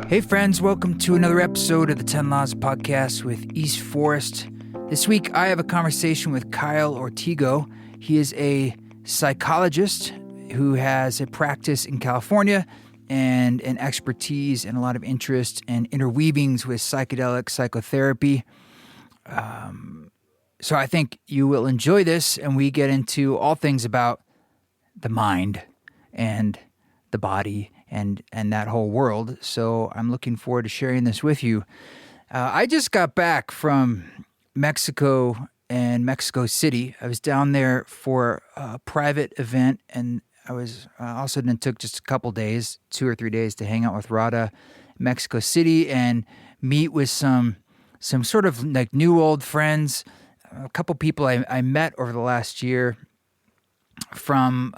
Hey friends, welcome to another episode of the 10 Laws Podcast with East Forest. This week I have a conversation with Kile Ortigo. He is a psychologist who has a practice in California and an expertise and a lot of interest and interweavings with psychedelic psychotherapy. So I think you will enjoy this, and we get into all things about the mind and the body and that whole world. So I'm looking forward to sharing this with you. I just got back from Mexico and Mexico City. I was down there for a private event, and I was also then took just a couple days, 2 or 3 days, to hang out with Rada in Mexico City and meet with some sort of like new old friends. A couple people I met over the last year from,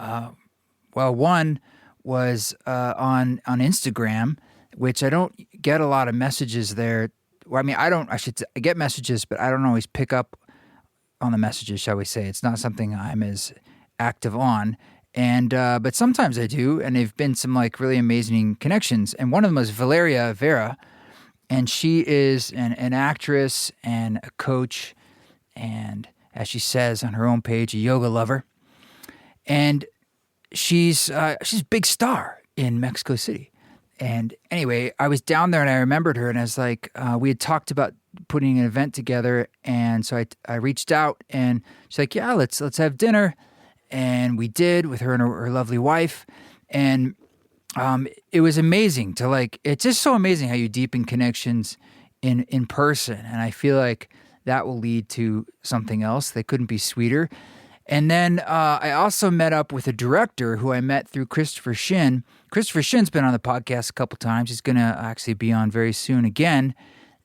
one was on Instagram, which I don't get a lot of messages there. Well, I mean, I get messages, but I don't always pick up on the messages, shall we say. It's not something I'm as active on. And but sometimes I do, and they've been some like really amazing connections. And one of them was Valeria Vera, and she is an actress and a coach, and as she says on her own page, a yoga lover. And she's a big star in Mexico City. And anyway, I was down there and I remembered her, and I was like, we had talked about putting an event together. And so I reached out, and she's like, yeah, let's have dinner. And we did, with her and her lovely wife. And it was amazing it's just so amazing how you deepen connections in person. And I feel like that will lead to something else. They couldn't be sweeter. And then I also met up with a director who I met through Christopher Shin. Christopher Shin's been on the podcast a couple times. He's going to actually be on very soon again.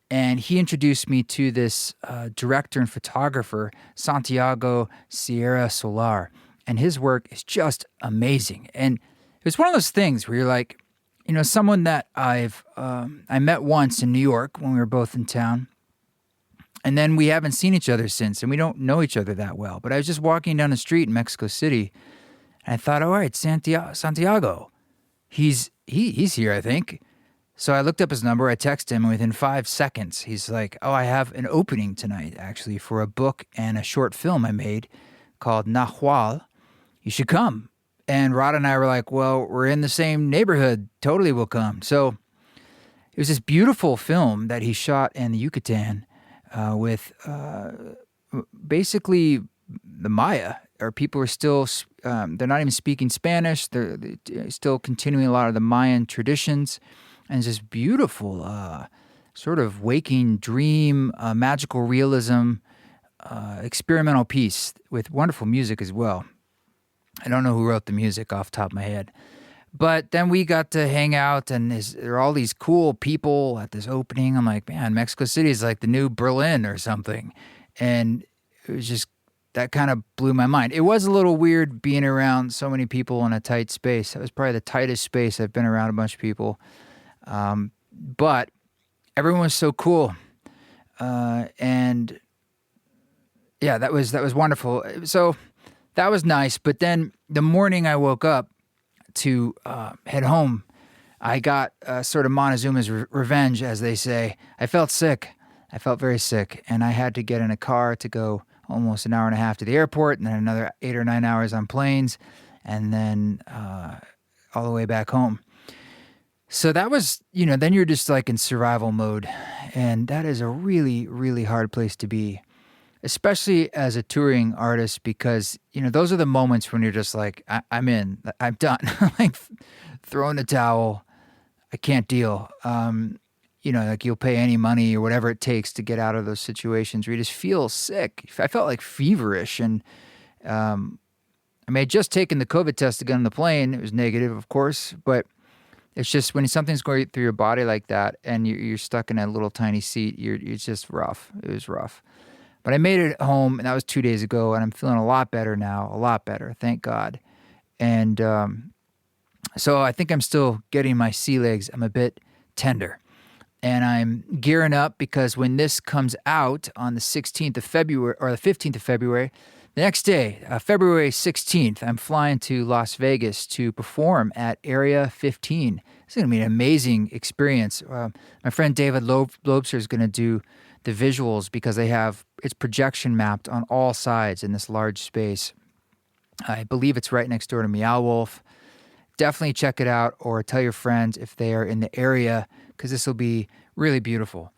And he introduced me to this director and photographer, Santiago Sierra Solar. And his work is just amazing. And it was one of those things where you're like, someone that I met once in New York when we were both in town. And then we haven't seen each other since, and we don't know each other that well. But I was just walking down the street in Mexico City, and I thought, all right, Santiago, he's here, I think. So I looked up his number, I texted him, and within 5 seconds, he's like, oh, I have an opening tonight, actually, for a book and a short film I made called Nahual. You should come. And Rod and I were like, well, we're in the same neighborhood. Totally will come. So it was this beautiful film that he shot in the Yucatan, with basically the Maya, or people are still, they're not even speaking Spanish. They're still continuing a lot of the Mayan traditions. And it's this beautiful sort of waking dream, magical realism, experimental piece with wonderful music as well. I don't know who wrote the music off the top of my head. But then we got to hang out, and there are all these cool people at this opening. I'm like, man, Mexico City is like the new Berlin or something. And it was just, that kind of blew my mind. It was a little weird being around so many people in a tight space. That was probably the tightest space I've been around a bunch of people. But everyone was so cool. And yeah, that was wonderful. So that was nice. But then the morning I woke up to head home, I got sort of Montezuma's revenge, as they say. I felt sick. I felt very sick, and I had to get in a car to go almost an hour and a half to the airport, and then another 8 or 9 hours on planes, and then all the way back home. So that was, then you're just like in survival mode, and that is a really, really hard place to be, especially as a touring artist, because, those are the moments when you're just like, I'm in, I'm done. Like throwing the towel, I can't deal. Like you'll pay any money or whatever it takes to get out of those situations where you just feel sick. I felt like feverish, and I'd just taken the COVID test to get on the plane. It was negative, of course, but it's just when something's going through your body like that and you're stuck in a little tiny seat, it's just rough. It was rough. But I made it home, and that was 2 days ago, and I'm feeling a lot better now, a lot better, thank God. And so I think I'm still getting my sea legs. I'm a bit tender. And I'm gearing up because when this comes out on the 16th of February, or the 15th of February, the next day, February 16th, I'm flying to Las Vegas to perform at Area 15, It's going to be an amazing experience. My friend David Lobster is going to do the visuals because it's projection mapped on all sides in this large space. I believe it's right next door to Meow Wolf. Definitely check it out, or tell your friends if they are in the area, because this will be really beautiful.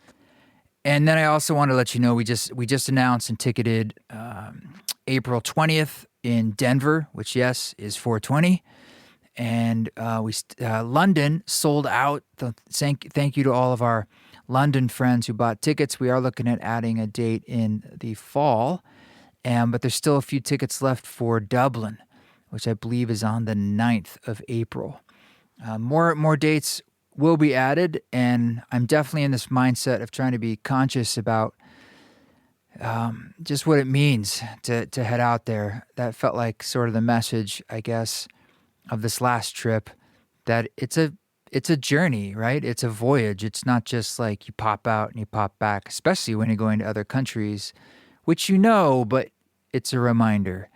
And then I also want to let you know we just announced and ticketed April 20th in Denver, which yes is 420, and London sold out. Thank you to all of our London friends who bought tickets. We are looking at adding a date in the fall, but there's still a few tickets left for Dublin, which I believe is on the 9th of April. More dates will be added, and I'm definitely in this mindset of trying to be conscious about just what it means to head out there. That felt like sort of the message, I guess, of this last trip, that it's a journey, right? It's a voyage. It's not just like you pop out and you pop back, especially when you're going to other countries, which but it's a reminder.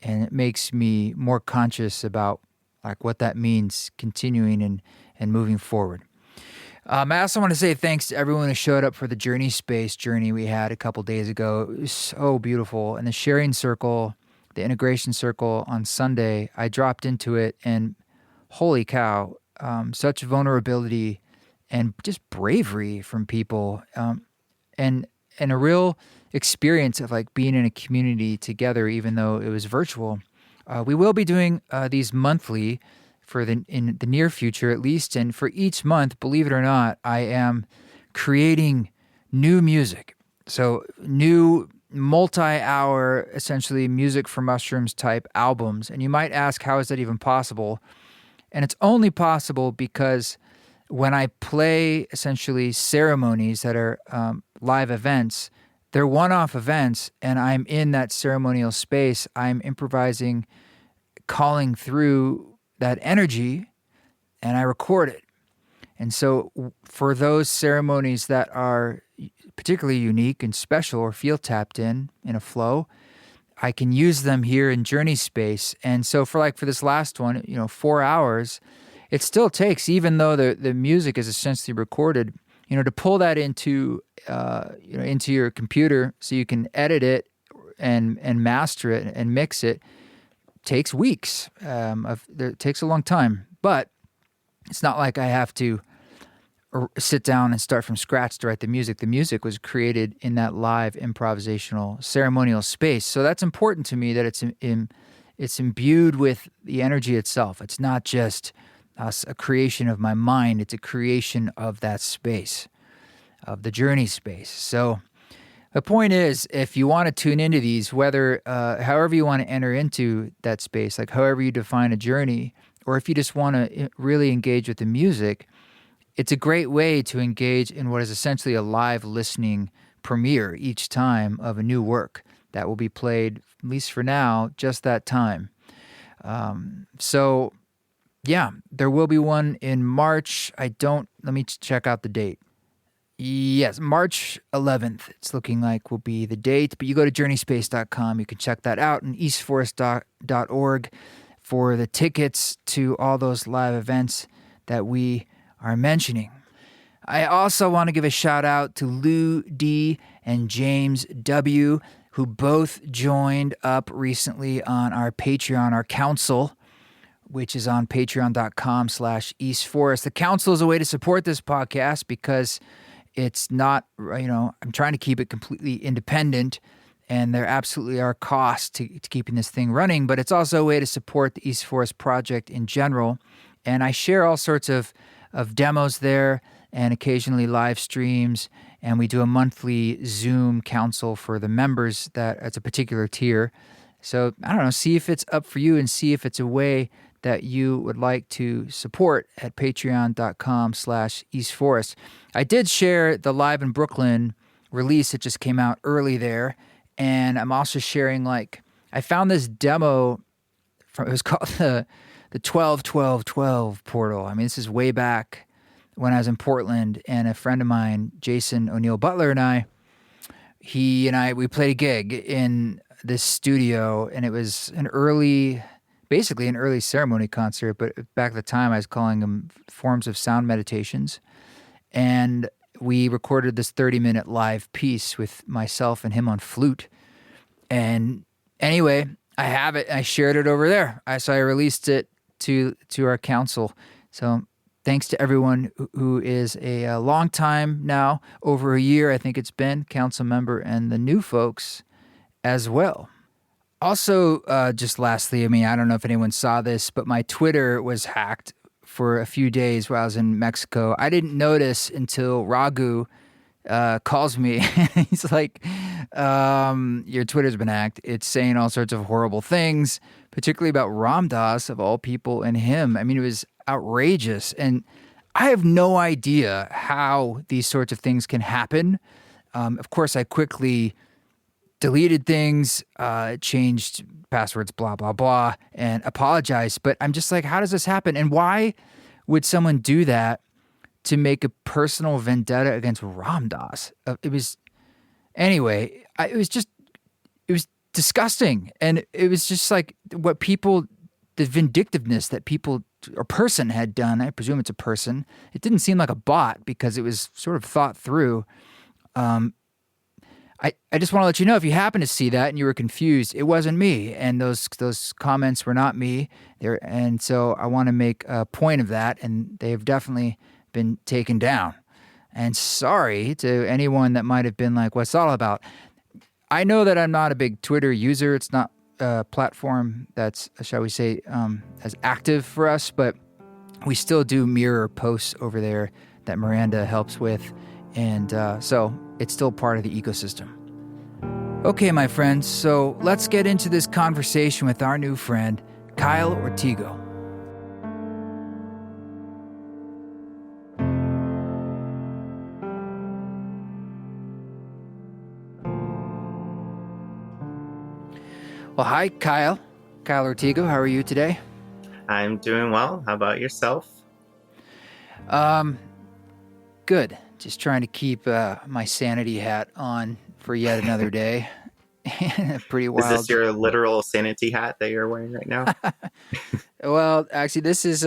And it makes me more conscious about like what that means continuing and moving forward. I also want to say thanks to everyone who showed up for the Journey Space journey we had a couple days ago. It was so beautiful. And the sharing circle, the integration circle on Sunday, I dropped into it, and holy cow, such vulnerability and just bravery from people, and a real experience of like being in a community together, even though it was virtual. We will be doing these monthly in the near future, at least. And for each month, believe it or not, I am creating new music. So new multi-hour, essentially music for mushrooms type albums. And you might ask, how is that even possible? And it's only possible because when I play essentially ceremonies that are live events, they're one-off events, and I'm in that ceremonial space. I'm improvising, calling through that energy, and I record it. And so for those ceremonies that are particularly unique and special or feel tapped in a flow, I can use them here in Journey Space. And so for this last one, 4 hours, it still takes, even though the music is essentially recorded, to pull that into your computer so you can edit it and master it and mix it, takes weeks. It takes a long time, but it's not like I have to sit down and start from scratch to write the music. The music was created in that live improvisational ceremonial space. So that's important to me, that it's imbued with the energy itself. It's not just a creation of my mind. It's a creation of that space, of the Journey Space. So the point is, if you want to tune into these, whether however you want to enter into that space, like however you define a journey, or if you just want to really engage with the music, it's a great way to engage in what is essentially a live listening premiere each time of a new work that will be played, at least for now, just that time. So yeah, there will be one in March. Let me check out the date. Yes, March 11th, it's looking like will be the date. But you go to journeyspace.com, you can check that out, and eastforest.org for the tickets to all those live events that we are mentioning. I also want to give a shout out to Lou D and James W, who both joined up recently on our Patreon, our council, which is on patreon.com/eastforest. The council is a way to support this podcast because it's not, I'm trying to keep it completely independent, and there absolutely are costs to keeping this thing running, but it's also a way to support the East Forest Project in general. And I share all sorts of demos there, and occasionally live streams, and we do a monthly Zoom council for the members that's a particular tier. So I don't know, see if it's up for you and see if it's a way that you would like to support at patreon.com/eastforest. I did share the Live in Brooklyn release that just came out early there, and I'm also sharing, I found this demo it was called the 12-12-12 portal. I mean, this is way back when I was in Portland, and a friend of mine, Jason O'Neill Butler, and we played a gig in this studio, and it was an early basically an early ceremony concert, but back at the time I was calling them forms of sound meditations. And we recorded this 30-minute live piece with myself and him on flute. And anyway, I have it. I shared it over there. So I released it to our council. So thanks to everyone who is a long time now, over a year, I think it's been, council member, and the new folks as well. Also, just lastly, I mean, I don't know if anyone saw this, but my Twitter was hacked for a few days while I was in Mexico. I didn't notice until Raghu calls me. He's like, your Twitter's been hacked. It's saying all sorts of horrible things, particularly about Ram Dass, of all people, and him. I mean, it was outrageous. And I have no idea how these sorts of things can happen. Of course, I quickly deleted things, changed passwords, blah, blah, blah, and apologized. But I'm just like, how does this happen? And why would someone do that to make a personal vendetta against Ram Dass? It was, anyway, it was disgusting. And it was just like what people, the vindictiveness that people or person had done. I presume it's a person. It didn't seem like a bot because it was sort of thought through. I just want to let you know, if you happen to see that and you were confused, it wasn't me, and those comments were not me. And so I want to make a point of that, and they've definitely been taken down. And sorry to anyone that might have been like, what's it all about? I know that I'm not a big Twitter user. It's not a platform that's, shall we say, as active for us, but we still do mirror posts over there that Miranda helps with. And so it's still part of the ecosystem. Okay, my friends, so let's get into this conversation with our new friend, Kile Ortigo. Well, hi, Kile. Kile Ortigo, how are you today? I'm doing well. How about yourself? Good. Just trying to keep my sanity hat on for yet another day. Pretty wild. Is this your literal sanity hat that you're wearing right now? Well, actually, this is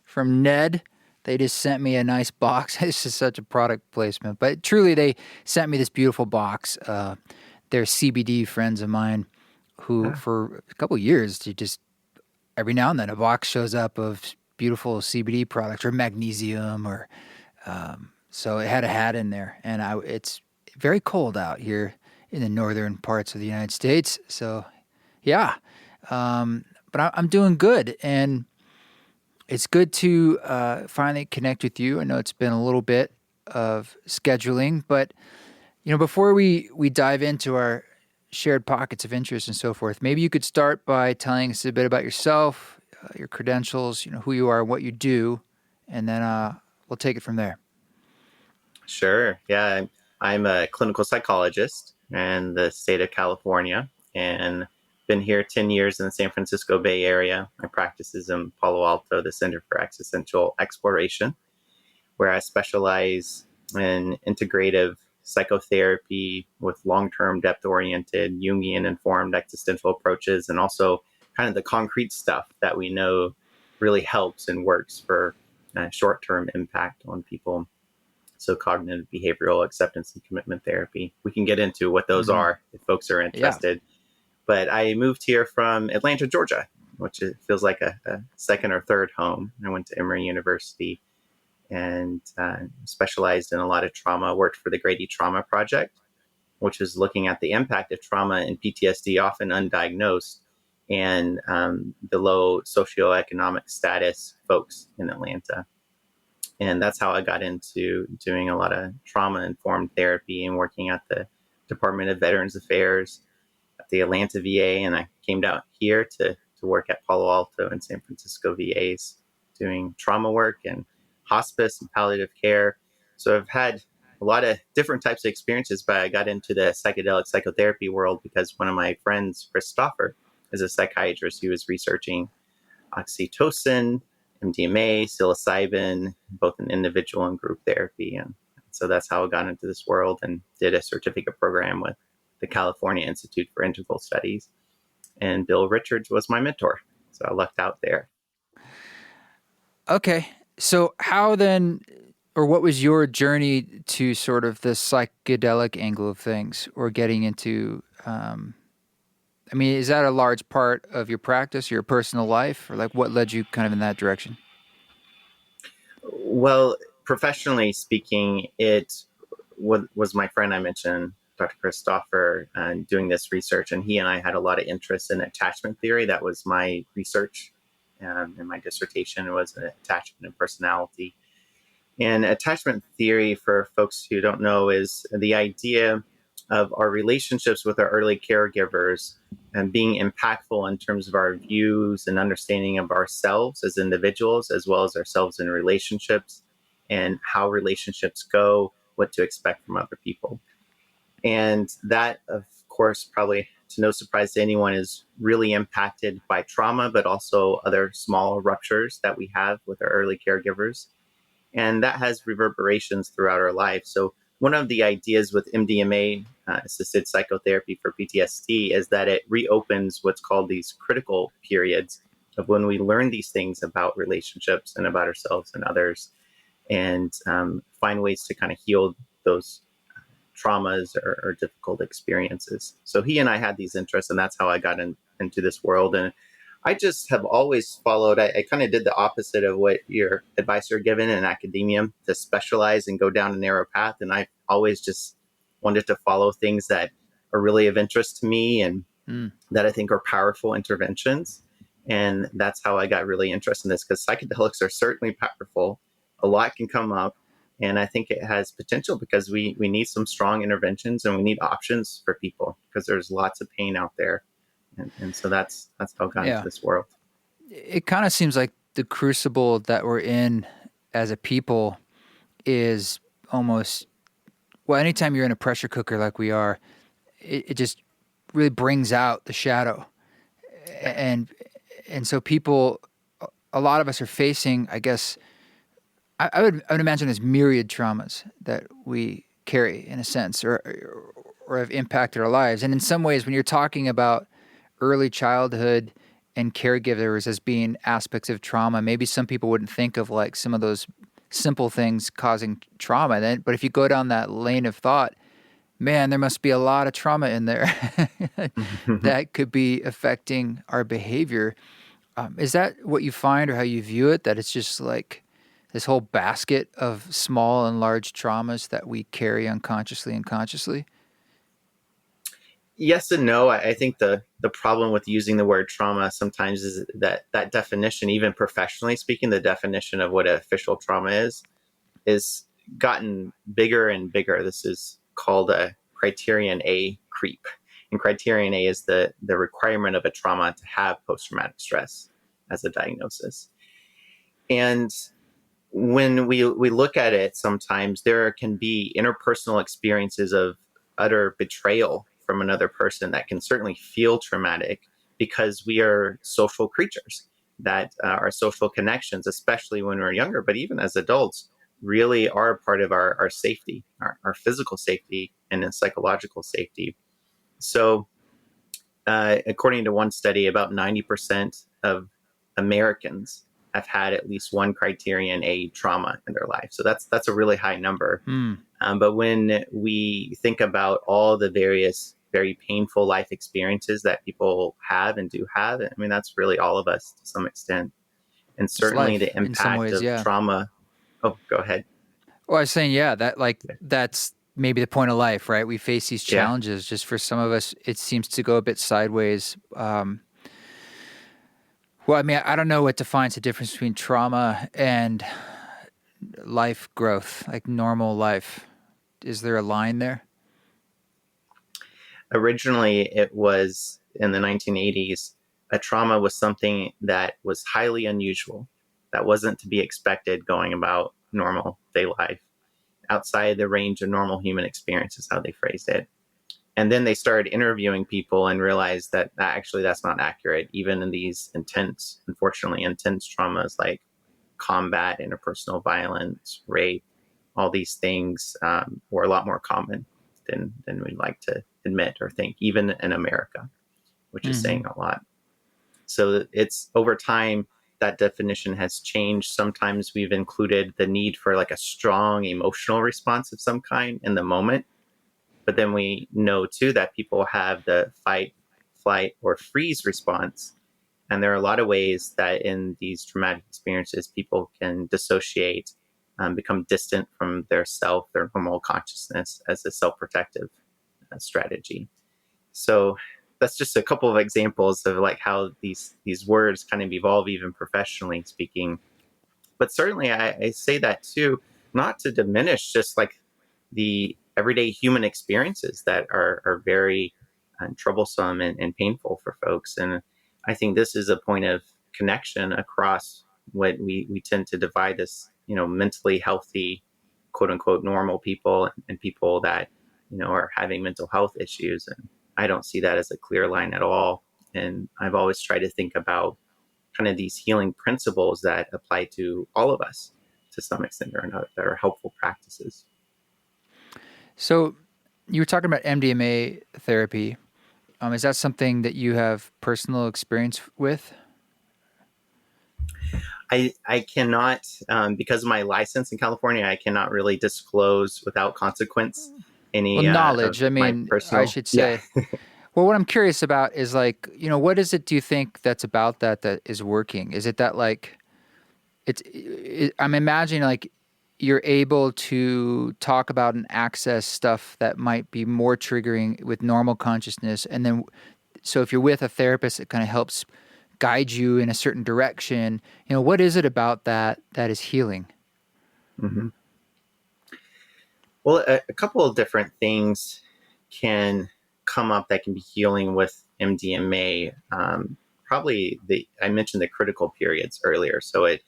from Ned. They just sent me a nice box. This is such a product placement. But truly, they sent me this beautiful box. They're CBD friends of mine who, for a couple of years, they just, every now and then, a box shows up of beautiful CBD products or magnesium or... So it had a hat in there, and it's very cold out here in the northern parts of the United States. So, yeah, but I'm doing good, and it's good to finally connect with you. I know it's been a little bit of scheduling, but before we dive into our shared pockets of interest and so forth, maybe you could start by telling us a bit about yourself, your credentials, who you are, what you do, and then we'll take it from there. Sure. Yeah, I'm a clinical psychologist in the state of California, and been here 10 years in the San Francisco Bay Area. My practice is in Palo Alto, the Center for Existential Exploration, where I specialize in integrative psychotherapy with long-term, depth-oriented, Jungian-informed existential approaches, and also kind of the concrete stuff that we know really helps and works for short-term impact on people. So cognitive behavioral acceptance and commitment therapy. We can get into what those are if folks are interested. Yeah. But I moved here from Atlanta, Georgia, which feels like a second or third home. I went to Emory University and specialized in a lot of trauma, worked for the Grady Trauma Project, which is looking at the impact of trauma and PTSD, often undiagnosed, and the low socioeconomic status folks in Atlanta. And that's how I got into doing a lot of trauma-informed therapy and working at the Department of Veterans Affairs at the Atlanta VA. And I came down here to work at Palo Alto and San Francisco VAs doing trauma work and hospice and palliative care. So I've had a lot of different types of experiences, but I got into the psychedelic psychotherapy world because one of my friends, Chris Stoffer, is a psychiatrist who was researching oxytocin, MDMA, psilocybin, both in individual and group therapy. And so that's how I got into this world and did a certificate program with the California Institute for Integral Studies. And Bill Richards was my mentor. So I lucked out there. Okay. So how then, or what was your journey to sort of the psychedelic angle of things, or getting into? I mean, is that a large part of your practice, your personal life, or like what led you kind of in that direction? Well, professionally speaking, it was my friend I mentioned, Dr. Christopher, doing this research, and he and I had a lot of interest in attachment theory. That was my research, and my dissertation was attachment and personality. And attachment theory, for folks who don't know, is the idea of our relationships with our early caregivers and being impactful in terms of our views and understanding of ourselves as individuals, as well as ourselves in relationships, and how relationships go, what to expect from other people. And that, of course, probably to no surprise to anyone, is really impacted by trauma, but also other small ruptures that we have with our early caregivers. And that has reverberations throughout our life. So one of the ideas with MDMA, assisted psychotherapy for PTSD, is that it reopens what's called these critical periods of when we learn these things about relationships and about ourselves and others, and find ways to kind of heal those traumas or difficult experiences. So he and I had these interests, and that's how I got into this world. And I just have always followed, I kind of did the opposite of what your advice you're given in academia, to specialize and go down a narrow path. And I always just wanted to follow things that are really of interest to me and Mm. that I think are powerful interventions. And that's how I got really interested in this, because psychedelics are certainly powerful. A lot can come up. And I think it has potential because we need some strong interventions, and we need options for people because there's lots of pain out there. And so that's how I got into Yeah. this world. It kind of seems like the crucible that we're in as a people is almost, well, anytime you're in a pressure cooker like we are, it just really brings out the shadow. And and so people, a lot of us are facing, I guess, I would imagine there's myriad traumas that we carry in a sense, or have impacted our lives. And in some ways, when you're talking about early childhood and caregivers as being aspects of trauma, maybe some people wouldn't think of like some of those simple things causing trauma. Then, but if you go down that lane of thought, man, there must be a lot of trauma in there that could be affecting our behavior. Is that what you find, or how you view it? That it's just like this whole basket of small and large traumas that we carry unconsciously and consciously? Yes and no. I think the problem with using the word trauma sometimes is that definition, even professionally speaking, the definition of what an official trauma is gotten bigger and bigger. This is called a criterion A creep. And criterion A is the requirement of a trauma to have post-traumatic stress as a diagnosis. And when we look at it, sometimes there can be interpersonal experiences of utter betrayal from another person that can certainly feel traumatic, because we are social creatures, that our social connections, especially when we're younger, but even as adults, really are a part of our safety, our physical safety and psychological safety. So according to one study, about 90% of Americans have had at least one criterion A trauma in their life. So that's a really high number. Hmm. But when we think about all the various very painful life experiences that people have and do have, I mean, that's really all of us to some extent. And It's certainly life the in some impact ways, of yeah. trauma. Oh, go ahead. Well, I was saying, yeah, that's maybe the point of life, right? We face these Yeah. challenges. Just for some of us, it seems to go a bit sideways. Well, I mean, I don't know what defines the difference between trauma and life growth, like normal life. Is there a line there? Originally, it was in the 1980s, a trauma was something that was highly unusual, that wasn't to be expected going about normal day life, outside the range of normal human experience, is how they phrased it. And then they started interviewing people and realized that actually that's not accurate. Even in these intense, unfortunately, intense traumas like combat, interpersonal violence, rape, all these things were a lot more common than we'd like to admit or think, even in America, which is Mm-hmm. saying a lot. So it's over time that definition has changed. Sometimes we've included the need for like a strong emotional response of some kind in the moment. But then we know too that people have the fight, flight, or freeze response. And there are a lot of ways that in these traumatic experiences, people can dissociate, become distant from their self, their normal consciousness as a self-protective strategy. So that's just a couple of examples of like how these words kind of evolve, even professionally speaking. But certainly I say that too, not to diminish just like the everyday human experiences that are very troublesome and painful for folks. And I think this is a point of connection across what we tend to divide as, mentally healthy, quote unquote, normal people and people that, are having mental health issues. And I don't see that as a clear line at all. And I've always tried to think about kind of these healing principles that apply to all of us to some extent or another, that are helpful practices. So you were talking about MDMA therapy. Is that something that you have personal experience with? I cannot, because of my license in California, I cannot really disclose without consequence Well, any of knowledge, I my mean, I personal. should Yeah. say. Well, what I'm curious about is like, what is it do you think that's about that is working? Is it that like I'm imagining like you're able to talk about and access stuff that might be more triggering with normal consciousness, and then so if you're with a therapist, it kind of helps guide you in a certain direction. What is it about that is healing? hmm Well, a couple of different things can come up that can be healing with MDMA. Probably I mentioned the critical periods earlier, so it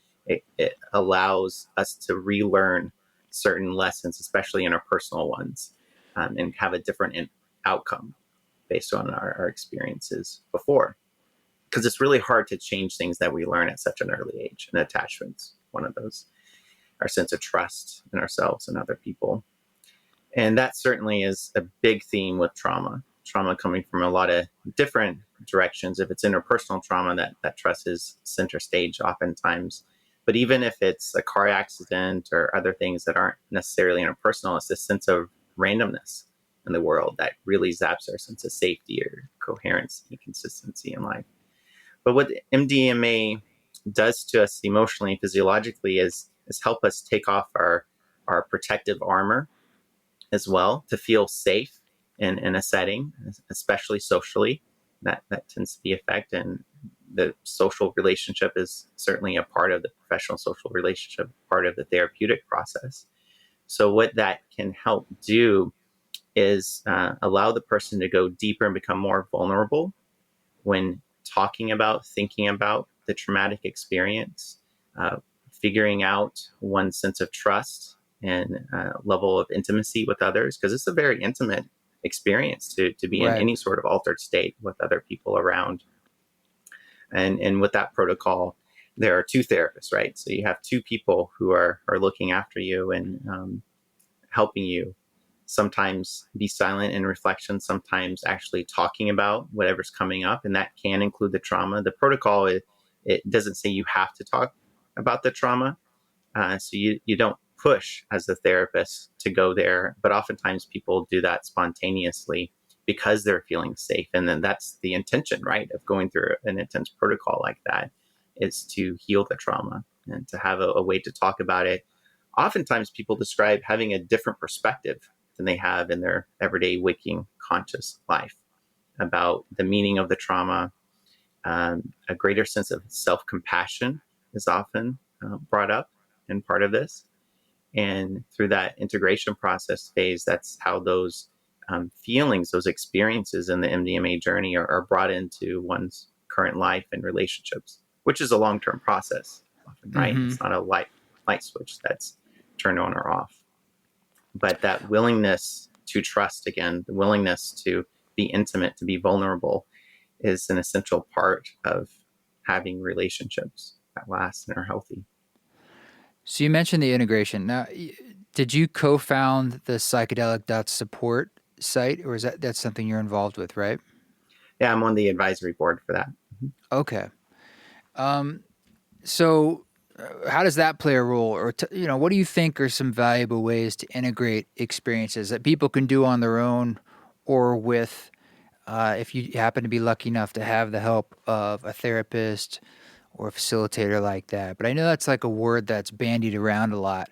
allows us to relearn certain lessons, especially interpersonal ones, and have a different outcome based on our experiences before. Because it's really hard to change things that we learn at such an early age, and attachment's one of those. Our sense of trust in ourselves and other people. And that certainly is a big theme with trauma coming from a lot of different directions. If it's interpersonal trauma, that trust is center stage oftentimes. But even if it's a car accident or other things that aren't necessarily interpersonal, it's this sense of randomness in the world that really zaps our sense of safety or coherence and consistency in life. But what MDMA does to us emotionally and physiologically is help us take off our protective armor as well, to feel safe in a setting, especially socially. That tends to be effect, and the social relationship is certainly a part of the professional social relationship, part of the therapeutic process. So what that can help do is allow the person to go deeper and become more vulnerable when talking about, thinking about the traumatic experience, uh, figuring out one's sense of trust and level of intimacy with others, because it's a very intimate experience to be in Right. any sort of altered state with other people around. And with that protocol, there are two therapists, right? So you have two people who are looking after you and helping you sometimes be silent in reflection, sometimes actually talking about whatever's coming up. And that can include the trauma. The protocol, it doesn't say you have to talk about the trauma. So you don't push as the therapist to go there, but oftentimes people do that spontaneously because they're feeling safe. And then that's the intention, right, of going through an intense protocol like that, is to heal the trauma and to have a way to talk about it. Oftentimes people describe having a different perspective than they have in their everyday waking conscious life about the meaning of the trauma. A greater sense of self-compassion is often brought up in part of this. And through that integration process phase, that's how those feelings, those experiences in the MDMA journey are brought into one's current life and relationships, which is a long-term process often, right? Mm-hmm. It's not a light switch that's turned on or off. But that willingness to trust again, the willingness to be intimate, to be vulnerable, is an essential part of having relationships that last and are healthy. So you mentioned the integration. Now, did you co-found the Psychedelic Support site, or is that's something you're involved with, right? Yeah, I'm on the advisory board for that. Okay. So, how does that play a role? Or, what do you think are some valuable ways to integrate experiences that people can do on their own or with, if you happen to be lucky enough to have the help of a therapist or a facilitator like that? But I know that's like a word that's bandied around a lot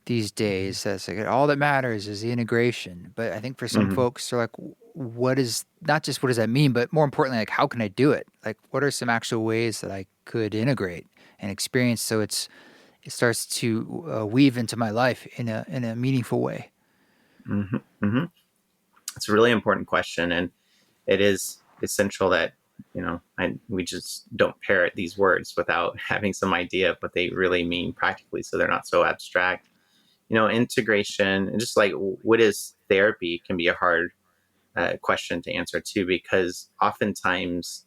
these days. That's like all that matters is the integration. But I think for some Hmm. folks, they're like, what is not just what does that mean, but more importantly, like how can I do it? Like, what are some actual ways that I could integrate and experience so it starts to weave into my life in a meaningful way? Hmm. Hmm. It's a really important question, and it is essential that we just don't parrot these words without having some idea of what they really mean practically, so they're not so abstract. Integration and just like what is therapy can be a hard question to answer too, because oftentimes,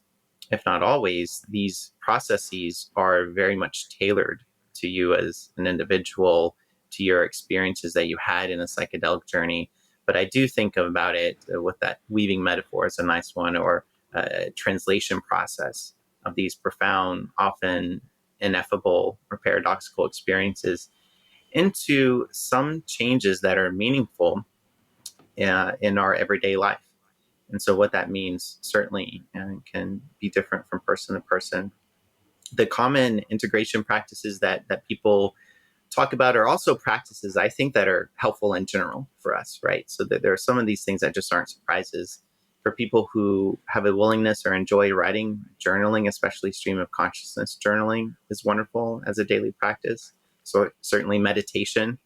if not always, these processes are very much tailored to you as an individual, to your experiences that you had in a psychedelic journey. But I do think about it with that weaving metaphor as a nice one, or translation process of these profound, often ineffable or paradoxical experiences into some changes that are meaningful in our everyday life. And so, what that means certainly can be different from person to person. The common integration practices that people talk about are also practices I think that are helpful in general for us, right? So that there are some of these things that just aren't surprises for people who have a willingness or enjoy writing. Journaling, especially stream of consciousness journaling, is wonderful as a daily practice. So certainly meditation,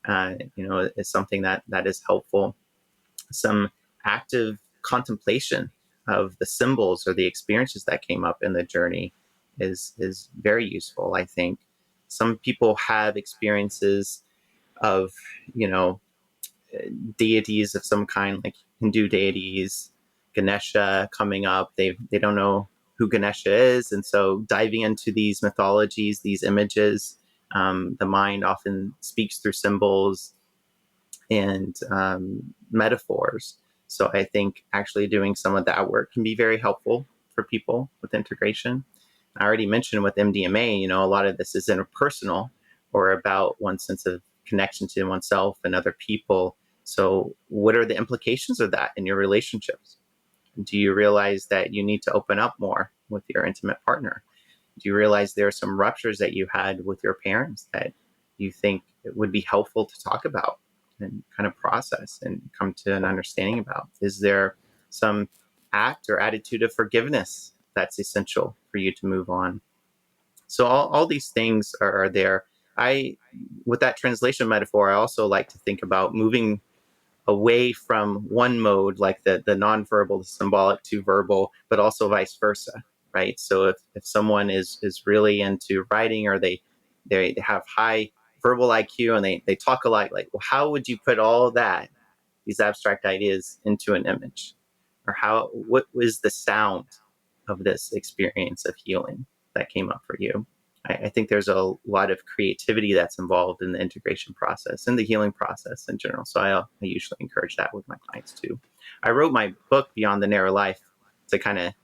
is something that is helpful. Some active contemplation of the symbols or the experiences that came up in the journey is very useful, I think. Some people have experiences of, you know, deities of some kind, like Hindu deities, Ganesha coming up. They don't know who Ganesha is, and so diving into these mythologies, these images, the mind often speaks through symbols and metaphors. So I think actually doing some of that work can be very helpful for people with integration. I already mentioned with MDMA, a lot of this is interpersonal or about one sense of connection to oneself and other people. So what are the implications of that in your relationships? Do you realize that you need to open up more with your intimate partner? Do you realize there are some ruptures that you had with your parents that you think it would be helpful to talk about and kind of process and come to an understanding about? Is there some act or attitude of forgiveness that's essential for you to move on? So all these things are there. With that translation metaphor, I also like to think about moving away from one mode, like the nonverbal, the symbolic, to verbal, but also vice versa, right? So if someone is really into writing, or they have high verbal IQ and they talk a lot, like, well, how would you put all that, these abstract ideas, into an image? Or what was the sound of this experience of healing that came up for you? I think there's a lot of creativity that's involved in the integration process and the healing process in general. So I usually encourage that with my clients too. I wrote my book, Beyond the Narrow Life, to kind of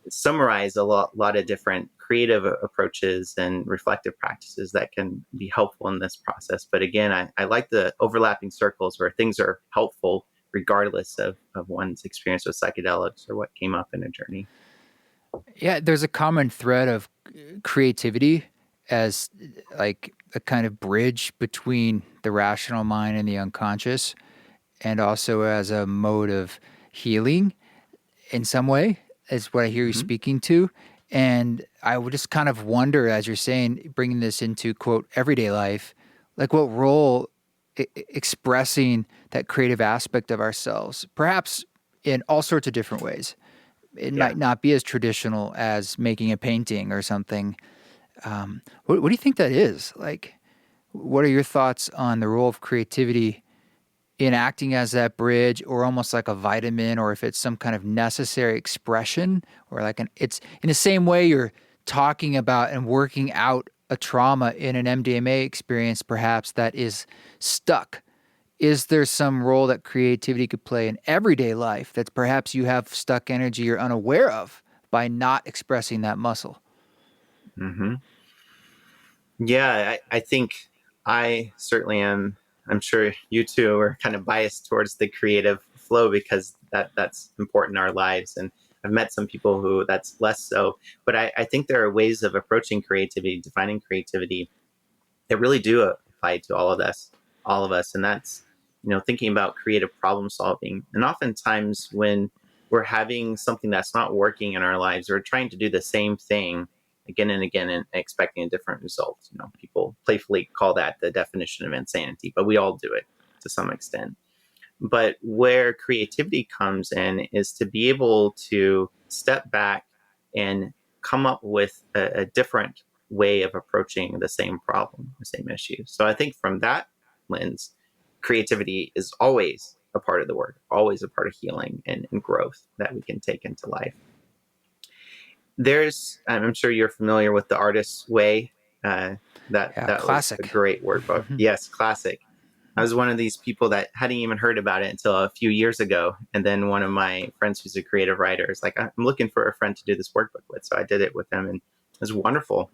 summarize a lot of different creative approaches and reflective practices that can be helpful in this process. But again, I like the overlapping circles where things are helpful regardless of one's experience with psychedelics or what came up in a journey. Yeah, there's a common thread of creativity as like a kind of bridge between the rational mind and the unconscious, and also as a mode of healing in some way, is what I hear you Mm-hmm. speaking to. And I would just kind of wonder, as you're saying, bringing this into quote everyday life, like what role expressing that creative aspect of ourselves, perhaps in all sorts of different ways. It Yeah. might not be as traditional as making a painting or something. What do you think that is? Like, what are your thoughts on the role of creativity in acting as that bridge, or almost like a vitamin, or if it's some kind of necessary expression, or like it's in the same way you're talking about and working out a trauma in an MDMA experience, perhaps that is stuck. Is there some role that creativity could play in everyday life that perhaps you have stuck energy you're unaware of by not expressing that muscle. Hmm. Yeah, I think I certainly am. I'm sure you two are kind of biased towards the creative flow because that's important in our lives. And I've met some people who that's less so. But I think there are ways of approaching creativity, defining creativity that really do apply to all of us. And that's, thinking about creative problem solving. And oftentimes when we're having something that's not working in our lives, we're trying to do the same thing again and again and expecting a different result. People playfully call that the definition of insanity, but we all do it to some extent. But where creativity comes in is to be able to step back and come up with a different way of approaching the same problem, the same issue. So I think from that lens, creativity is always a part of the work, always a part of healing and growth that we can take into life. I'm sure you're familiar with The Artist's Way. Yeah, That was a classic. great workbook. Yes, classic. I was one of these people that hadn't even heard about it until a few years ago. And then one of my friends who's a creative writer is like, I'm looking for a friend to do this workbook with. So I did it with him, and it was wonderful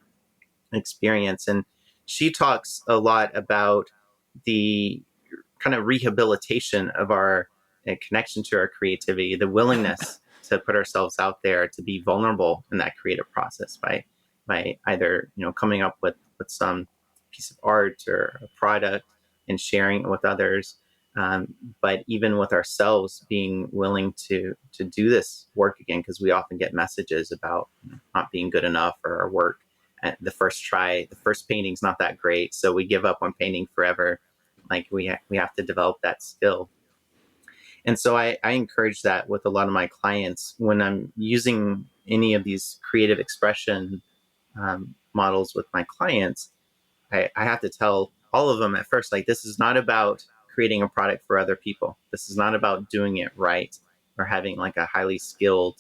experience. And she talks a lot about the kind of rehabilitation of our connection to our creativity, the willingness to put ourselves out there, to be vulnerable in that creative process by either coming up with some piece of art or a product and sharing it with others, but even with ourselves, being willing to do this work again, because we often get messages about not being good enough or our work at the first try. The first painting's not that great, so we give up on painting forever. Like we have to develop that skill. And so I encourage that with a lot of my clients when I'm using any of these creative expression models with my clients. I have to tell all of them at first, like, this is not about creating a product for other people. This is not about doing it right or having like a highly skilled,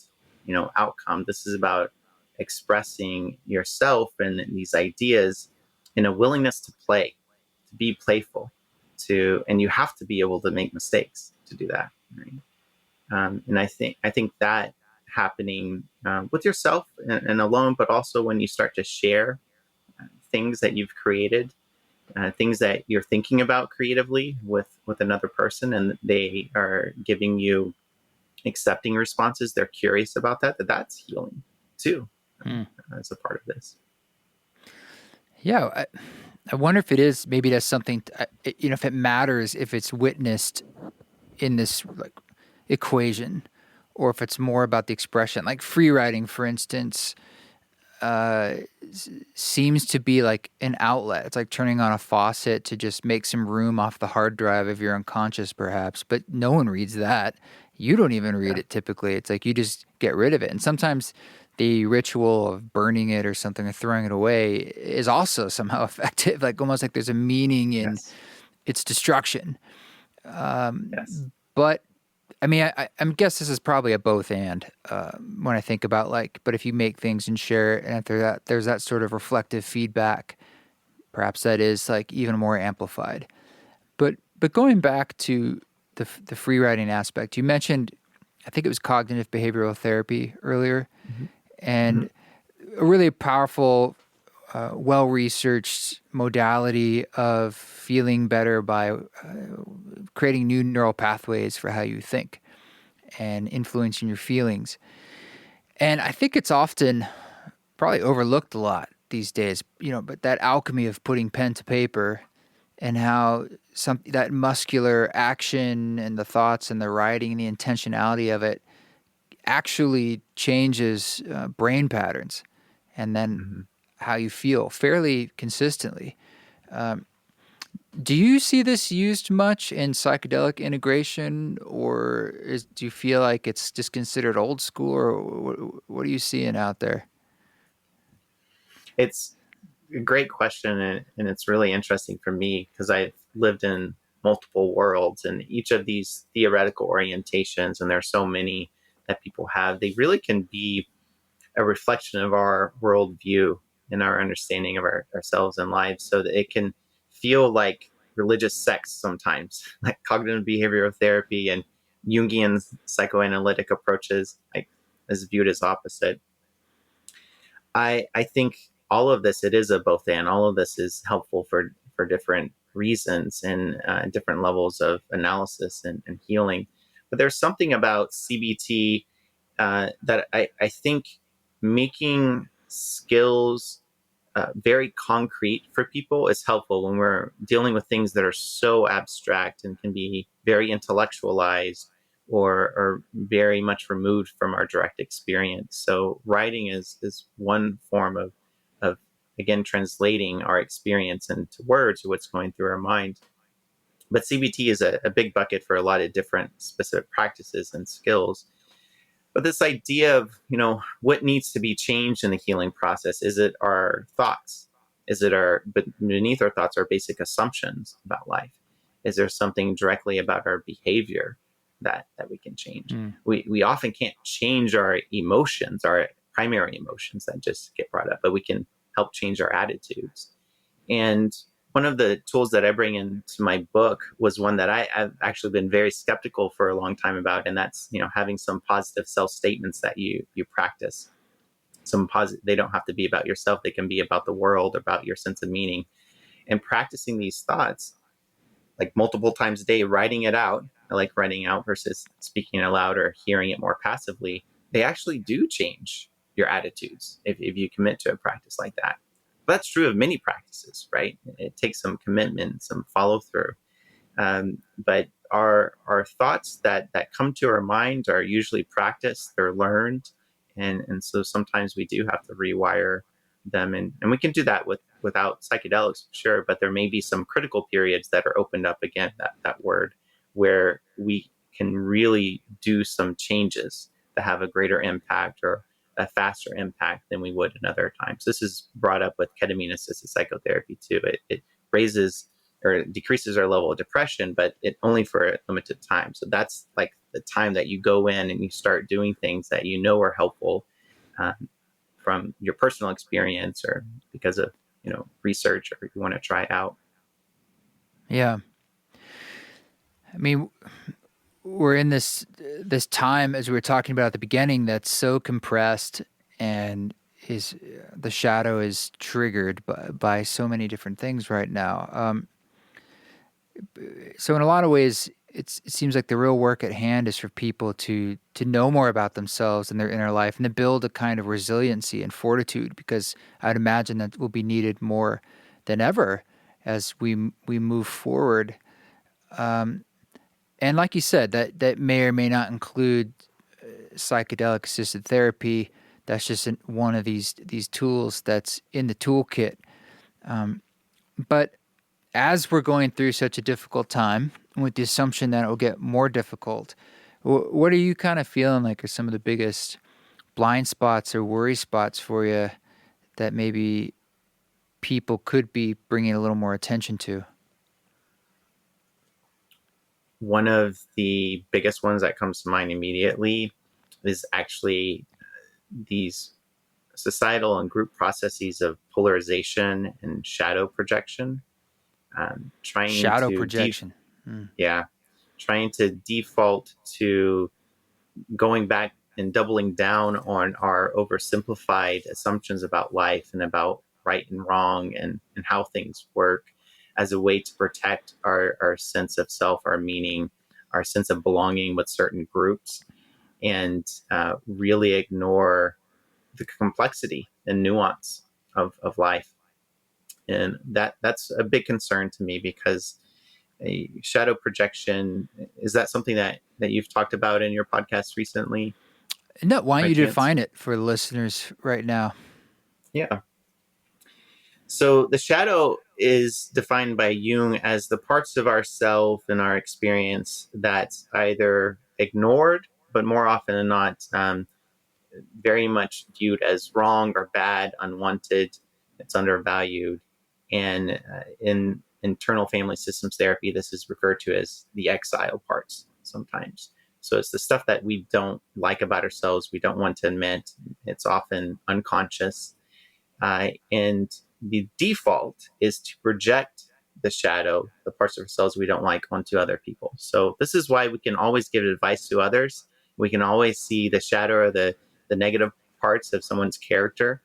outcome. This is about expressing yourself and these ideas in a willingness to play, to be playful, and you have to be able to make mistakes to do that. Right? And I think that happening with yourself and alone, but also when you start to share things that you've created, things that you're thinking about creatively with another person, and they are giving you accepting responses. They're curious about that's healing too, as a part of this. Yeah, I wonder if it is, maybe that's something, if it matters, if it's witnessed in this like equation, or if it's more about the expression. Like free writing, for instance, seems to be like an outlet. It's like turning on a faucet to just make some room off the hard drive of your unconscious, perhaps. But no one reads that. You don't even read it typically. It's like you just get rid of it. And sometimes the ritual of burning it or something or throwing it away is also somehow effective. Like almost like there's a meaning in Yes. its destruction. Yes. But I mean, I guess this is probably a both and when I think about but if you make things and share it, and if there's that sort of reflective feedback, perhaps that is like even more amplified. But going back to the free writing aspect, you mentioned, I think it was cognitive behavioral therapy earlier, Mm-hmm. and a really powerful, well-researched modality of feeling better by creating new neural pathways for how you think and influencing your feelings. And I think it's often probably overlooked a lot these days, but that alchemy of putting pen to paper and how that muscular action and the thoughts and the writing and the intentionality of it actually changes brain patterns and then Mm-hmm. how you feel fairly consistently. Do you see this used much in psychedelic integration, or do you feel like it's just considered old school, or what are you seeing out there? It's a great question, and it's really interesting for me because I've lived in multiple worlds, and each of these theoretical orientations, and there are so many that people have, they really can be a reflection of our worldview and our understanding of ourselves and lives, so that it can feel like religious sects sometimes, like cognitive behavioral therapy and Jungian psychoanalytic approaches. Like is viewed as opposite. I think all of this, it is a both and. All of this is helpful for different reasons and different levels of analysis and healing. But there's something about CBT that I think making skills very concrete for people is helpful when we're dealing with things that are so abstract and can be very intellectualized or very much removed from our direct experience. So writing is one form of again translating our experience into words or what's going through our mind. But CBT is a big bucket for a lot of different specific practices and skills. But this idea of, what needs to be changed in the healing process, is it our thoughts? Is it but beneath our thoughts, our basic assumptions about life? Is there something directly about our behavior that we can change? We often can't change our emotions, our primary emotions that just get brought up, but we can help change our attitudes. And one of the tools that I bring into my book was one that I've actually been very skeptical for a long time about, and that's having some positive self statements that you practice. Some they don't have to be about yourself; they can be about the world, about your sense of meaning. And practicing these thoughts, like multiple times a day, writing it out. I like writing out versus speaking it aloud or hearing it more passively. They actually do change your attitudes if you commit to a practice like that. But that's true of many practices, right? It takes some commitment, some follow through. But our thoughts that come to our mind are usually practiced, they're learned. And so sometimes we do have to rewire them. And we can do that without psychedelics, sure, but there may be some critical periods that are opened up again, that word, where we can really do some changes that have a greater impact or a faster impact than we would another times. This is brought up with ketamine-assisted psychotherapy too. It raises or decreases our level of depression, but it only for a limited time. So that's like the time that you go in and you start doing things that are helpful from your personal experience or because of research or you want to try out. Yeah. I mean, we're in this time, as we were talking about at the beginning, that's so compressed, and the shadow is triggered by so many different things right now. So in a lot of ways, it seems like the real work at hand is for people to know more about themselves and their inner life, and to build a kind of resiliency and fortitude, because I'd imagine that will be needed more than ever as we move forward. And like you said, that may or may not include psychedelic assisted therapy. That's just one of these tools that's in the toolkit. But as we're going through such a difficult time, with the assumption that it will get more difficult, what are you kind of feeling like are some of the biggest blind spots or worry spots for you that maybe people could be bringing a little more attention to? One of the biggest ones that comes to mind immediately is actually these societal and group processes of polarization and shadow projection. Shadow projection. Trying to default to going back and doubling down on our oversimplified assumptions about life and about right and wrong and how things work as a way to protect our sense of self, our meaning, our sense of belonging with certain groups, and really ignore the complexity and nuance of life. And that's a big concern to me, because a shadow projection, is that something that you've talked about in your podcast recently? No, why don't you chance? define it for the listeners right now? Yeah. So the shadow is defined by Jung as the parts of ourself and our experience that's either ignored, but more often than not, very much viewed as wrong or bad, unwanted, it's undervalued. And in internal family systems therapy, this is referred to as the exile parts sometimes. So it's the stuff that we don't like about ourselves, we don't want to admit. It's often unconscious. And the default is to project the shadow, the parts of ourselves we don't like, onto other people. So this is why we can always give advice to others. We can always see the shadow or the the negative parts of someone's character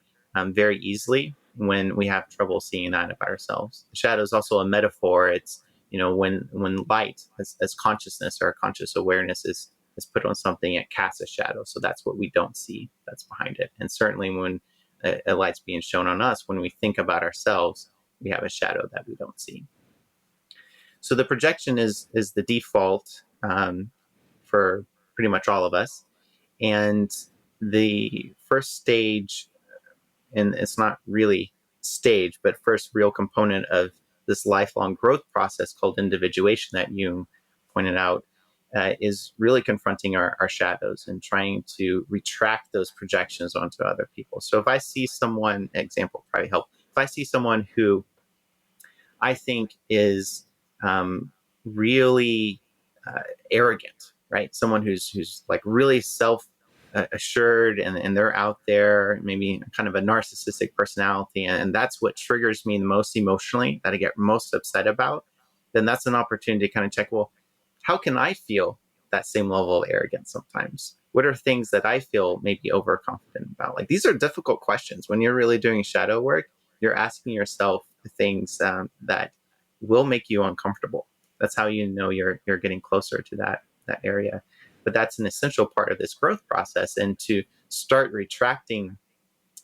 very easily when we have trouble seeing that about ourselves. The shadow is also a metaphor. It's, when light as consciousness or conscious awareness is put on something, it casts a shadow. So that's what we don't see that's behind it. And certainly when a light's being shown on us, when we think about ourselves, we have a shadow that we don't see. So the projection is the default for pretty much all of us. And the first stage, and it's not really stage, but first real component of this lifelong growth process called individuation that Jung pointed out, is really confronting our shadows and trying to retract those projections onto other people. So if I see someone, example probably help, if I see someone who I think is really arrogant, right? Someone who's like really self assured, and they're out there, maybe kind of a narcissistic personality, and that's what triggers me the most emotionally, that I get most upset about, then that's an opportunity to kind of check, well, how can I feel that same level of arrogance sometimes? What are things that I feel maybe overconfident about? Like, these are difficult questions. When you're really doing shadow work, you're asking yourself things that will make you uncomfortable. That's how you know you're getting closer to that area. But that's an essential part of this growth process, and to start retracting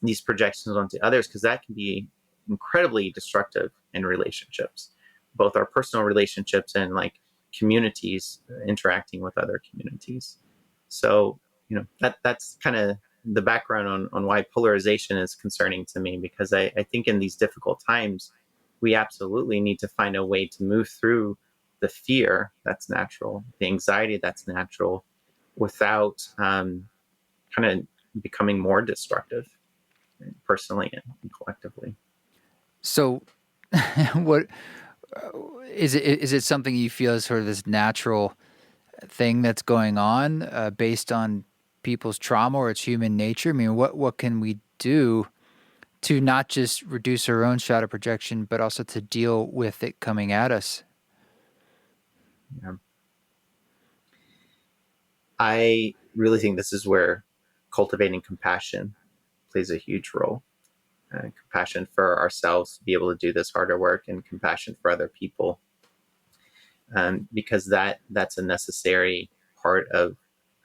these projections onto others, because that can be incredibly destructive in relationships, both our personal relationships and like communities interacting with other communities. So, that's kind of the background on why polarization is concerning to me, because I think in these difficult times, we absolutely need to find a way to move through the fear that's natural, the anxiety that's natural, without kind of becoming more destructive, personally and collectively. So, what is it? Is it something you feel is sort of this natural thing that's going on based on people's trauma, or it's human nature? I mean, what can we do to not just reduce our own shadow projection, but also to deal with it coming at us? Yeah. I really think this is where cultivating compassion plays a huge role. Compassion for ourselves to be able to do this harder work, and compassion for other people, because that's a necessary part of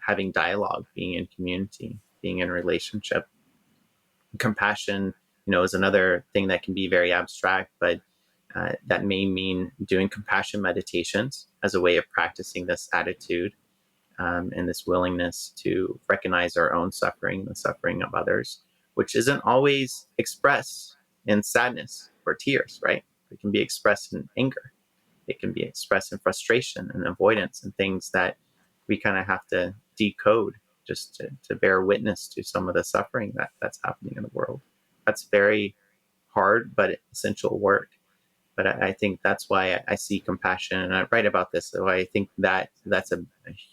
having dialogue, being in community, being in relationship. Compassion, is another thing that can be very abstract, but that may mean doing compassion meditations as a way of practicing this attitude, and this willingness to recognize our own suffering, the suffering of others, which isn't always expressed in sadness or tears, right? It can be expressed in anger. It can be expressed in frustration and avoidance, and things that we kind of have to decode just to bear witness to some of the suffering that's happening in the world. That's very hard, but essential work. But I think that's why I see compassion, and I write about this. So I think that's a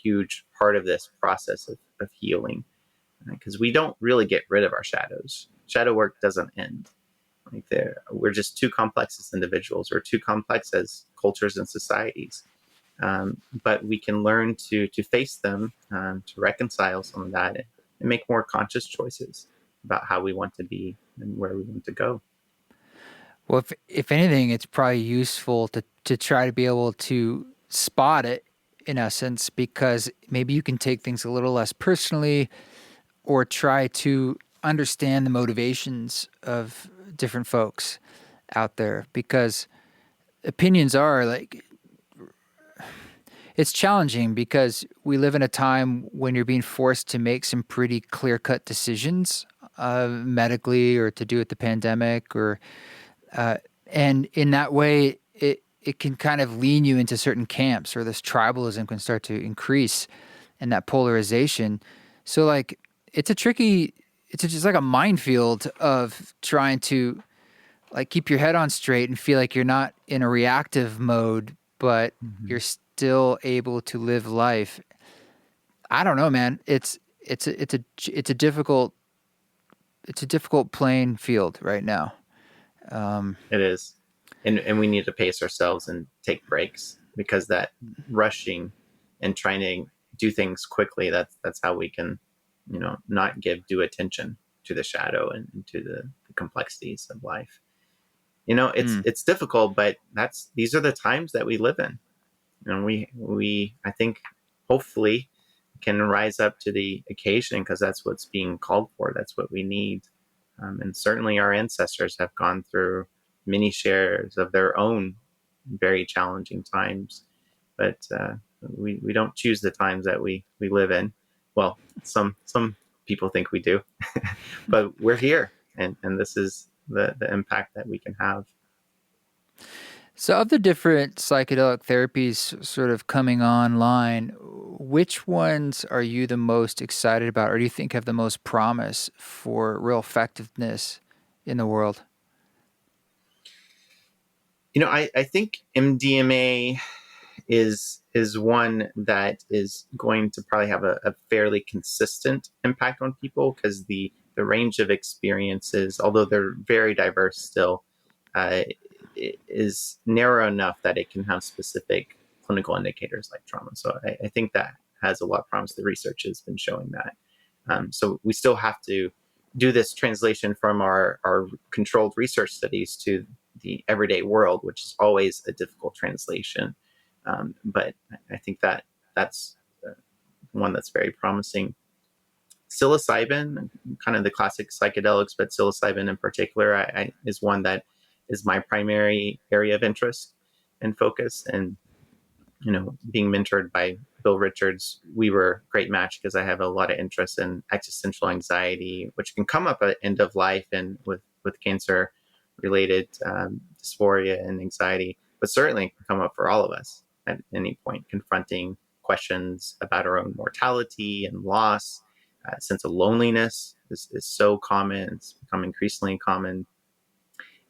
huge part of this process of healing, because we don't really get rid of our shadows. Shadow work doesn't end. Like, we're just too complex as individuals, or too complex as cultures and societies. But we can learn to face them, to reconcile some of that, and make more conscious choices about how we want to be and where we want to go. Well, if anything, it's probably useful to try to be able to spot it, in essence, because maybe you can take things a little less personally, or try to understand the motivations of different folks out there, because opinions are like, it's challenging because we live in a time when you're being forced to make some pretty clear-cut decisions, medically, or to do with the pandemic, or and in that way, it can kind of lean you into certain camps, or this tribalism can start to increase, and that polarization. So like, it's just like a minefield of trying to like keep your head on straight and feel like you're not in a reactive mode, but you're still able to live life. I don't know, man. It's a difficult playing field right now. It is. And we need to pace ourselves and take breaks, because that rushing and trying to do things quickly, that's how we can not give due attention to the shadow and to the complexities of life. Hmm. It's difficult, but these are the times that we live in. We I think hopefully can rise up to the occasion, because that's what's being called for. That's what we need. And certainly our ancestors have gone through many shares of their own very challenging times, but we don't choose the times that we live in. Well, some people think we do, but we're here, and this is the impact that we can have. So, of the different psychedelic therapies sort of coming online, which ones are you the most excited about, or do you think have the most promise for real effectiveness in the world? I think MDMA is one that is going to probably have a fairly consistent impact on people, because the range of experiences, although they're very diverse still, uh, is narrow enough that it can have specific clinical indicators like trauma. So I think that has a lot of promise. The research has been showing that. So we still have to do this translation from our controlled research studies to the everyday world, which is always a difficult translation. But I think that's one that's very promising. Psilocybin, kind of the classic psychedelics, but psilocybin in particular, is one that is my primary area of interest and focus. And being mentored by Bill Richards, we were a great match, because I have a lot of interest in existential anxiety, which can come up at end of life and with cancer related dysphoria and anxiety, but certainly can come up for all of us at any point, confronting questions about our own mortality and loss. Sense of loneliness is so common. It's become increasingly common,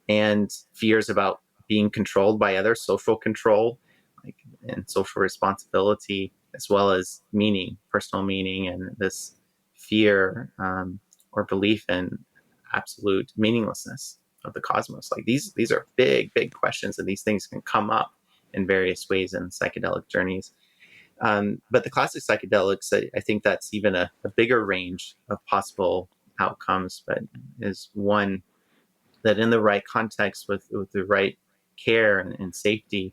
and fears about being controlled by others, social control, like, and social responsibility, as well as meaning, personal meaning, and this fear or belief in absolute meaninglessness of the cosmos. Like these are big questions, and these things can come up in various ways in psychedelic journeys. But the classic psychedelics, I think that's even a bigger range of possible outcomes, but is one that in the right context with the right care and safety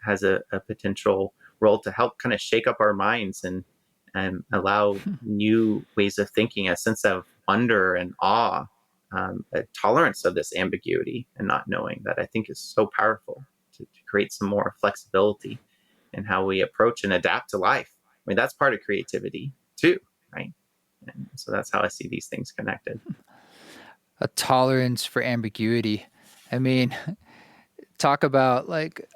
has a potential role to help kind of shake up our minds and allow new ways of thinking, a sense of wonder and awe, a tolerance of this ambiguity and not knowing, that I think is so powerful to create some more flexibility in how we approach and adapt to life. I mean, that's part of creativity too, right? And so that's how I see these things connected. A tolerance for ambiguity. I mean, talk about like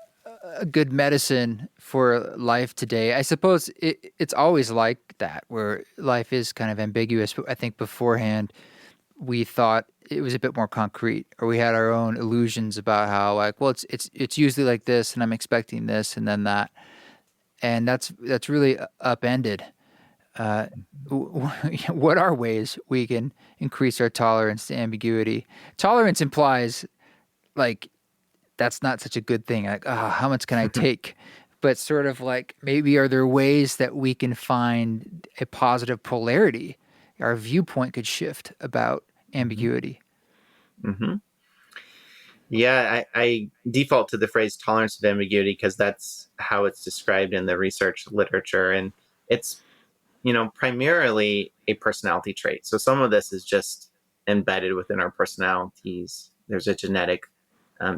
a good medicine for life today. I suppose it's always like that, where life is kind of ambiguous. But I think beforehand we thought it was a bit more concrete, or we had our own illusions about how, like, well, it's usually like this, and I'm expecting this, and then that, and that's really upended. Uh, what are ways we can increase our tolerance to ambiguity? Tolerance implies like that's not such a good thing. Like, how much can I take? But sort of like, maybe are there ways that we can find a positive polarity? Our viewpoint could shift about Mm-hmm. ambiguity. Mm-hmm. Yeah, I default to the phrase tolerance of ambiguity because that's how it's described in the research literature. And it's, primarily a personality trait. So some of this is just embedded within our personalities. There's a genetic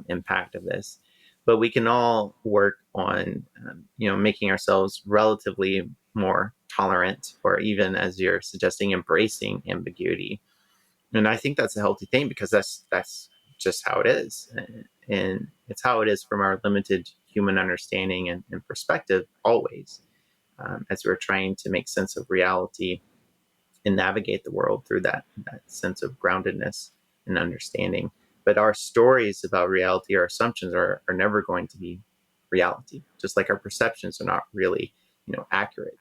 impact of this. But we can all work on, making ourselves relatively more tolerant, or even, as you're suggesting, embracing ambiguity. And I think that's a healthy thing, because that's just how it is, and it's how it is from our limited human understanding and perspective always, as we're trying to make sense of reality and navigate the world through that sense of groundedness and understanding. But our stories about reality, our assumptions are never going to be reality, just like our perceptions are not really accurate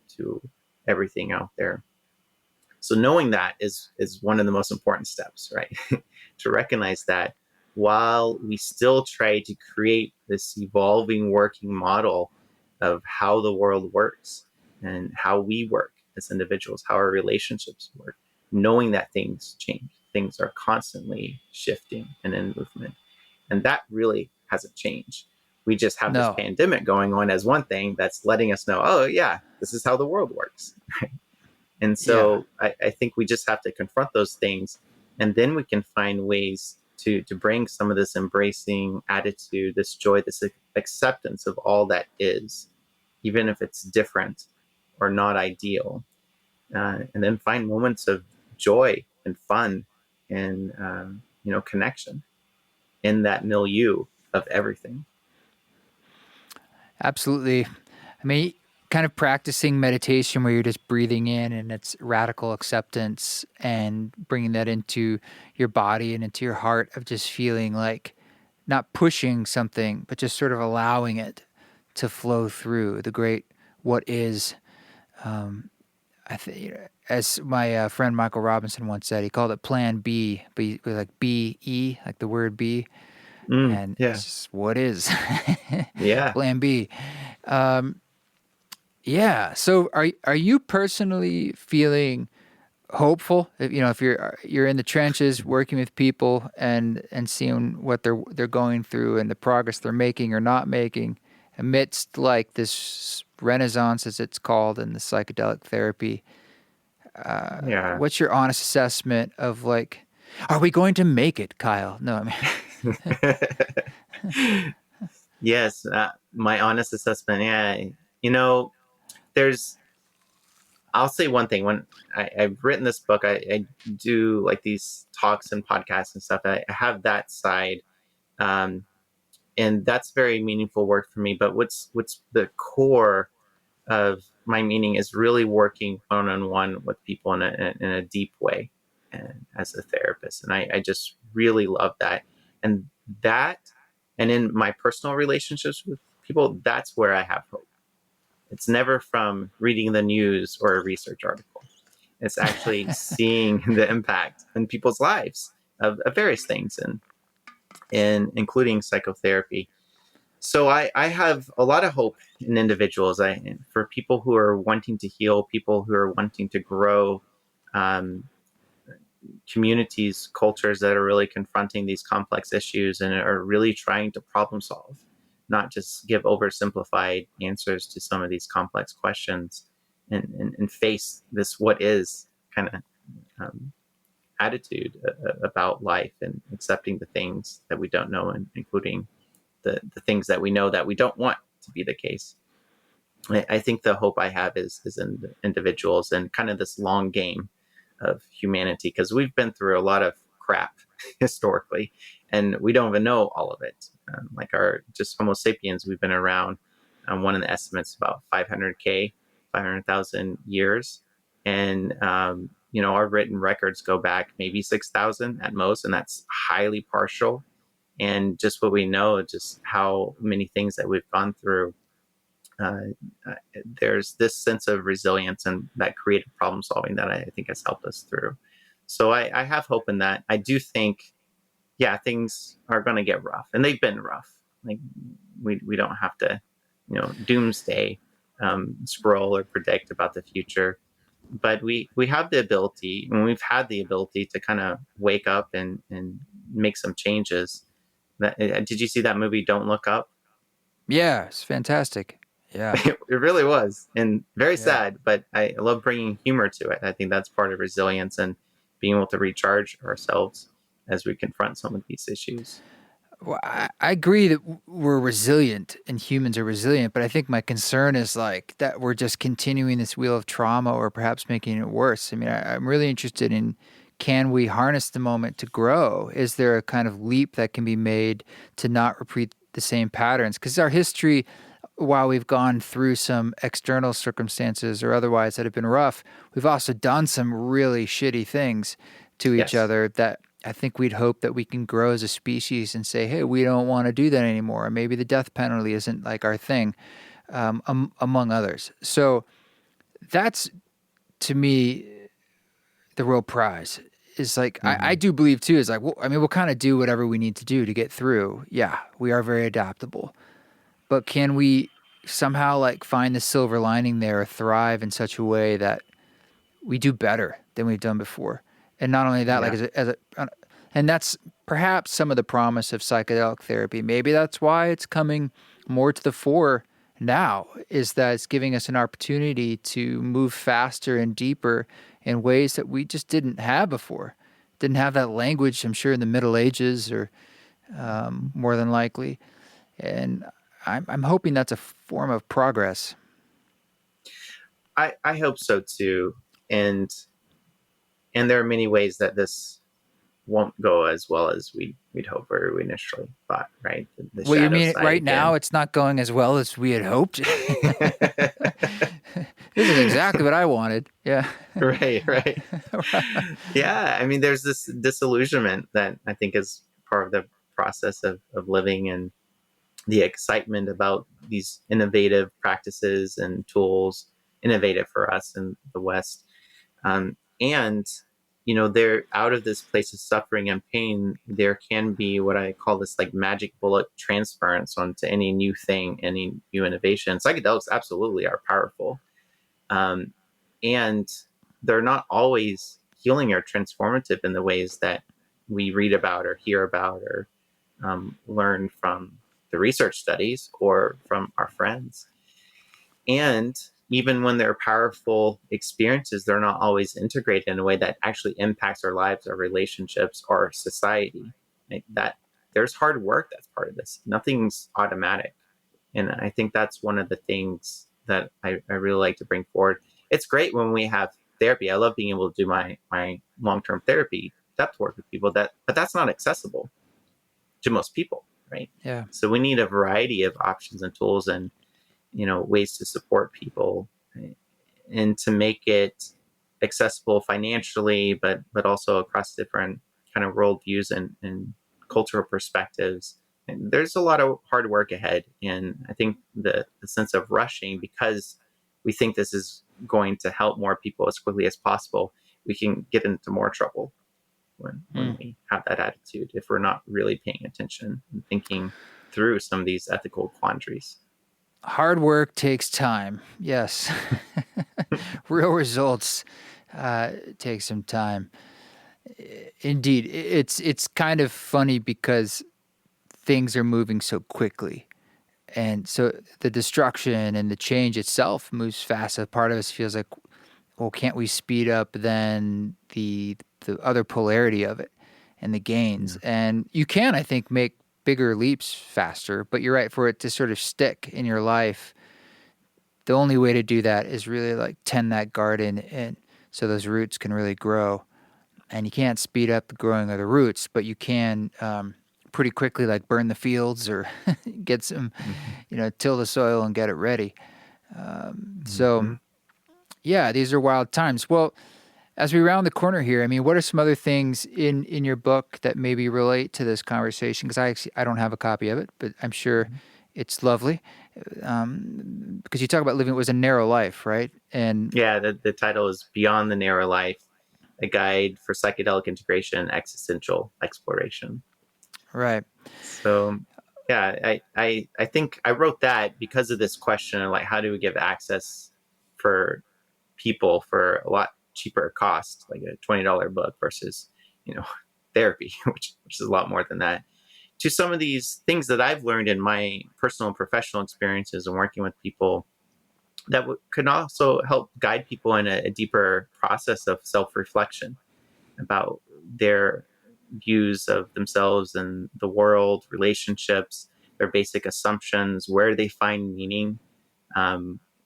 to everything out there. So knowing that is one of the most important steps, right? To recognize that while we still try to create this evolving working model of how the world works and how we work, as individuals, how our relationships work, knowing that things change, things are constantly shifting and in movement. And that really hasn't changed. We just have this No. pandemic going on as one thing that's letting us know, oh, yeah, this is how the world works. And Yeah. so I think we just have to confront those things, and then we can find ways to bring some of this embracing attitude, this joy, this acceptance of all that is, even if it's different or not ideal, and then find moments of joy and fun and connection in that milieu of everything. Absolutely. I mean, kind of practicing meditation where you're just breathing in and it's radical acceptance and bringing that into your body and into your heart of just feeling like not pushing something, but just sort of allowing it to flow through the great what is. I think, as my friend Michael Robinson once said, he called it Plan B, like B-E, like the word B, and Yeah. it's just what is. Yeah. Plan B. Yeah. So are you personally feeling hopeful? If you're in the trenches working with people and seeing what they're going through and the progress they're making or not making amidst like this renaissance, as it's called, in the psychedelic therapy. Yeah. What's your honest assessment of like, are we going to make it, Kyle? No, I mean, Yes, my honest assessment. Yeah, you know, there's. I'll say one thing. When I've written this book, I do like these talks and podcasts and stuff. I have that side, um, and that's very meaningful work for me. But what's the core of my meaning is really working one on one with people in a deep way, and as a therapist, and I just really love that, and that, and in my personal relationships with people, that's where I have hope. It's never from reading the news or a research article. It's actually seeing the impact in people's lives of various things, and including psychotherapy. So I have a lot of hope in individuals. For people who are wanting to heal, people who are wanting to grow, um, communities, cultures that are really confronting these complex issues and are really trying to problem solve, not just give oversimplified answers to some of these complex questions, and face this what is kind of um, attitude about life, and accepting the things that we don't know, and including the things that we know that we don't want to be the case. I think the hope I have is in the individuals and kind of this long game of humanity, because we've been through a lot of crap historically, and we don't even know all of it. Like our just Homo sapiens, we've been around. One of the estimates about 500,000 years, and our written records go back maybe 6,000 at most, and that's highly partial. And just what we know, just how many things that we've gone through, uh, uh, there's this sense of resilience and that creative problem solving that I think has helped us through. So I have hope in that. I do think, yeah, things are going to get rough, and they've been rough. Like we don't have to, doomsday scroll or predict about the future, but we have the ability, and we've had the ability to kind of wake up and make some changes. Did you see that movie Don't Look Up? yeah, it's fantastic. Yeah. It really was, and very Yeah. sad, but I love bringing humor to it. I think that's part of resilience, and being able to recharge ourselves as we confront some of these issues. Well, I agree that we're resilient and humans are resilient, but I think my concern is like that we're just continuing this wheel of trauma or perhaps making it worse. I mean, I'm really interested in, can we harness the moment to grow? Is there a kind of leap that can be made to not repeat the same patterns? Because our history, while we've gone through some external circumstances or otherwise that have been rough, we've also done some really shitty things to each Yes. other that I think we'd hope that we can grow as a species and say, hey, we don't want to do that anymore. Or maybe the death penalty isn't like our thing, among others. So that's, to me, the real prize. Is like, I Hmm. do believe too, is like, well, I mean, we'll kind of do whatever we need to do to get through. Yeah, we are very adaptable. But can we somehow like find the silver lining there or thrive in such a way that we do better than we've done before. And not only that, like Yeah. and that's perhaps some of the promise of psychedelic therapy. Maybe that's why it's coming more to the fore now, is that it's giving us an opportunity to move faster and deeper in ways that we just didn't have before. Didn't have that language, I'm sure, in the Middle Ages, or more than likely. And I'm hoping that's a form of progress. I hope so too. And there are many ways that this won't go as well as we'd hope or we initially thought, right? The Well, you shadow mean side right now again. it's not going as well as we had hoped? This is exactly what I wanted. Yeah. Right, right. Yeah, I mean, there's this disillusionment that I think is part of the process of living, and the excitement about these innovative practices and tools, innovative for us in the West. And, they're out of this place of suffering and pain. There can be what I call this like magic bullet transference onto any new thing, any new innovation. Psychedelics absolutely are powerful. Um, and they're not always healing or transformative in the ways that we read about or hear about or learn from the research studies or from our friends. And even when they're powerful experiences, they're not always integrated in a way that actually impacts our lives, our relationships, our society. That there's hard work that's part of this. Nothing's automatic. And I think that's one of the things that I really like to bring forward. It's great when we have therapy. I love being able to do my long-term therapy depth work with people, but that's not accessible to most people, right? Yeah. So we need a variety of options and tools and ways to support people, right? And to make it accessible financially, but also across different kind of worldviews and cultural perspectives. And there's a lot of hard work ahead, and I think the sense of rushing, because we think this is going to help more people as quickly as possible, we can get into more trouble when we have that attitude, if we're not really paying attention and thinking through some of these ethical quandaries. Hard work takes time. Yes. Real results take some time. Indeed, it's kind of funny because things are moving so quickly, and so the destruction and the change itself moves fast. A part of us feels like, well, can't we speed up then the other polarity of it and the gains? Yeah. And you can, I think, make bigger leaps faster. But you're right, for it to sort of stick in your life, the only way to do that is really like tend that garden, and so those roots can really grow. And you can't speed up the growing of the roots, but you can pretty quickly like burn the fields or get some, Mm-hmm. till the soil and get it ready. So Mm-hmm. yeah, these are wild times. Well, as we round the corner here, I mean, what are some other things in your book that maybe relate to this conversation? Because I don't have a copy of it, but I'm sure it's lovely. Because you talk about living, it was a narrow life, right? And Yeah, the title is Beyond the Narrow Life, a guide for psychedelic integration and existential exploration. right. So yeah, I think I wrote that because of this question of like, how do we give access for people for a lot cheaper cost, like a $20 book versus, you know, therapy, which is a lot more than that, to some of these things that I've learned in my personal and professional experiences and working with people that could also help guide people in a deeper process of self-reflection about their views of themselves and the world, relationships, their basic assumptions, where they find meaning,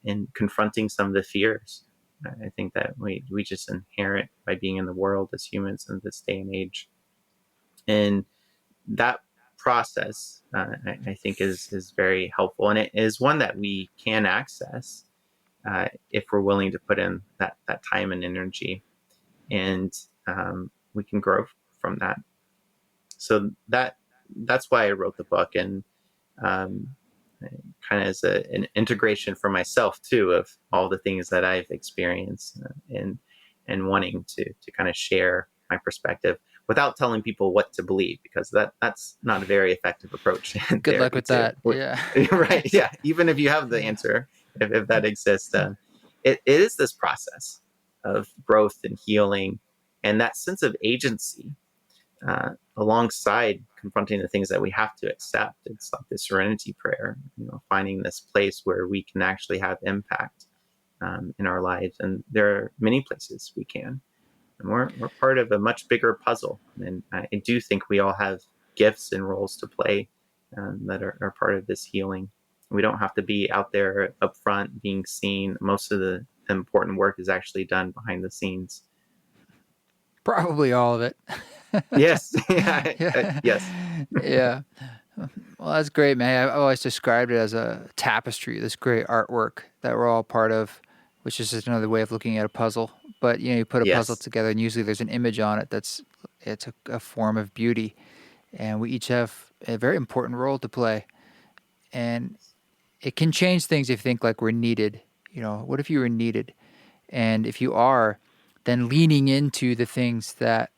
in confronting some of the fears. I think that we just inherit by being in the world as humans in this day and age. And that process, I think, is very helpful. And it is one that we can access if we're willing to put in that time and energy. And we can grow from that. So that's why I wrote the book, and um, kind of as an integration for myself too of all the things that I've experienced, and wanting to kind of share my perspective without telling people what to believe, because that's not a very effective approach in Good luck therapy with too. that. Yeah. Right? Yeah. Even if you have the answer, if that exists, it is this process of growth and healing, and that sense of agency, alongside confronting the things that we have to accept. It's like the serenity prayer, finding this place where we can actually have impact in our lives. And there are many places we can. And we're part of a much bigger puzzle. And I do think we all have gifts and roles to play that are part of this healing. We don't have to be out there up front being seen. Most of the important work is actually done behind the scenes. Probably all of it. Yes. Yeah. Yes. Yeah. Well, that's great, man. I've always described it as a tapestry, this great artwork that we're all part of, which is just another way of looking at a puzzle. But, you put a puzzle Yes. together, and usually there's an image on it it's a form of beauty. And we each have a very important role to play. And it can change things if you think like we're needed. What if you were needed? And if you are, then leaning into the things that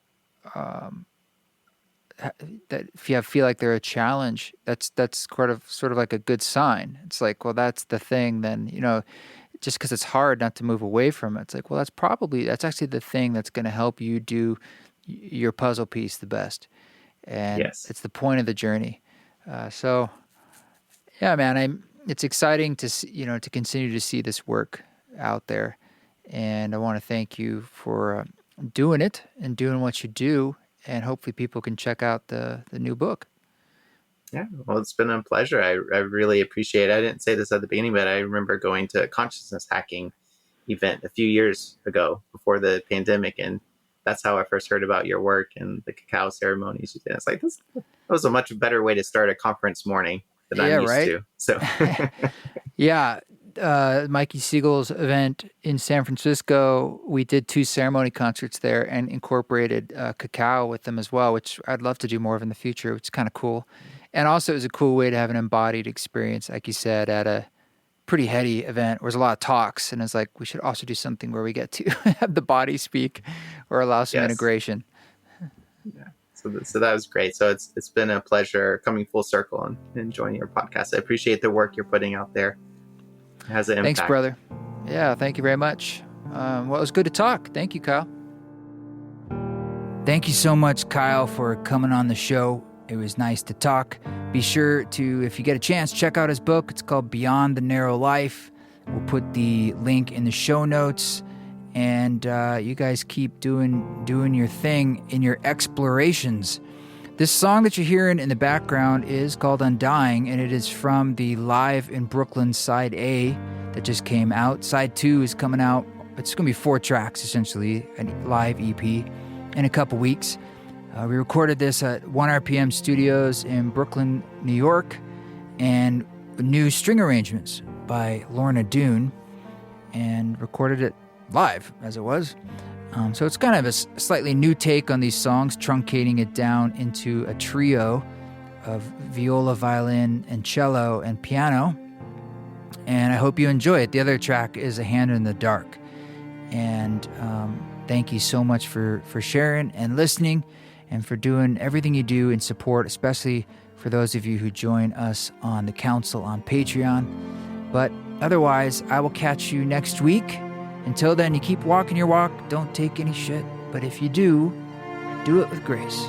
if you feel like they're a challenge, that's sort of like a good sign. It's like, well, that's the thing. Then just because it's hard not to move away from it, it's like, well, that's actually the thing that's going to help you do your puzzle piece the best. And Yes. it's the point of the journey. So, yeah, man, it's exciting to to continue to see this work out there, and I want to thank you for doing it and doing what you do. And hopefully people can check out the new book. Yeah, well, it's been a pleasure. I really appreciate it. I didn't say this at the beginning, but I remember going to a consciousness hacking event a few years ago before the pandemic, and that's how I first heard about your work and the cacao ceremonies you did. It's like, that was a much better way to start a conference morning than I'm used to. So, yeah. Mikey Siegel's event in San Francisco, we did 2 ceremony concerts there and incorporated cacao with them as well, which I'd love to do more of in the future, which is kind of cool. And also it was a cool way to have an embodied experience, like you said, at a pretty heady event where there's a lot of talks. And it's like, we should also do something where we get to have the body speak or allow some integration. Yeah. So that was great. So it's been a pleasure coming full circle and joining your podcast. I appreciate the work you're putting out there. It has an impact. Thanks, brother. Yeah, thank you very much. Well, it was good to talk. Thank you, Kyle. Thank you so much, Kyle, for coming on the show. It was nice to talk. Be sure to, if you get a chance, check out his book. It's called Beyond the Narrow Life. We'll put the link in the show notes. And you guys keep doing your thing in your explorations. This song that you're hearing in the background is called Undying, and it is from the Live in Brooklyn Side A that just came out. Side 2 is coming out. It's going to be 4 tracks, essentially, a live EP in a couple weeks. We recorded this at 1 RPM Studios in Brooklyn, New York, and new string arrangements by Lorna Doone, and recorded it live as it was. So it's kind of a slightly new take on these songs, truncating it down into a trio of viola, violin, and cello and piano. And I hope you enjoy it. The other track is A Hand in the Dark. And thank you so much for sharing and listening and for doing everything you do in support, especially for those of you who join us on the Council on Patreon. But otherwise, I will catch you next week. Until then, you keep walking your walk. Don't take any shit. But if you do it with grace.